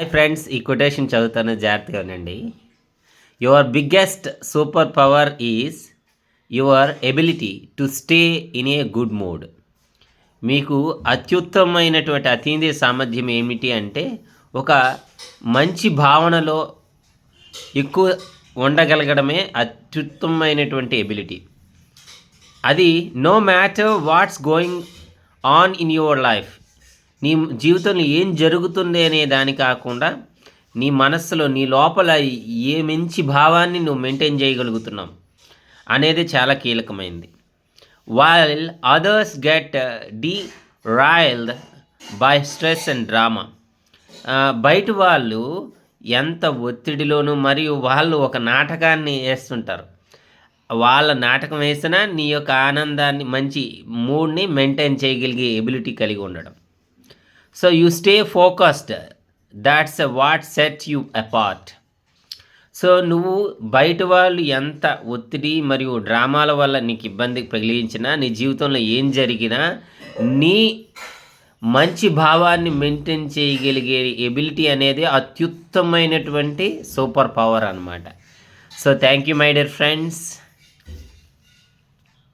Hi friends, ఈ quotation చదువుతాను, జాగ్రత్తగా వినండి. Your biggest super power is your ability to stay in a good mood. మీకు అత్యుత్తమైనటువంటి అతీంద్రియ సామర్థ్యం ఏమిటి అంటే ఒక మంచి భావనలో ఎక్కువ ఉండగలగడమే అత్యుత్తమైనటువంటి ఎబిలిటీ. అది no matter what's going on in your life. నీ జీవితంలో ఏం జరుగుతుంది అనే దాని కాకుండా నీ మనస్సులో నీ లోపల ఏ మంచి భావాన్ని నువ్వు మెయింటైన్ చేయగలుగుతున్నావు అనేది చాలా కీలకమైంది. While others get derailed by stress and drama. బయట వాళ్ళు ఎంత ఒత్తిడిలోనూ మరియు వాళ్ళు ఒక నాటకాన్ని వేస్తుంటారు. వాళ్ళ నాటకం వేసినా నీ యొక్క ఆనందాన్ని మంచి మూడ్ని మెయింటైన్ చేయగలిగే ఎబిలిటీ కలిగి ఉండడం. So you stay focused, that's what set you apart. So నువ్వు బయట వాళ్ళు ఎంత ఒత్తిడి మరియు డ్రామాల వల్ల నీకు ఇబ్బంది కలిగించినా, నీ జీవితంలో ఏం జరిగినా నీ మంచి భావాన్ని మెయింటైన్ చేయగలిగే ఎబిలిటీ అనేది అత్యుత్తమైనటువంటి సూపర్ పవర్ అన్నమాట. So thank you my dear friends.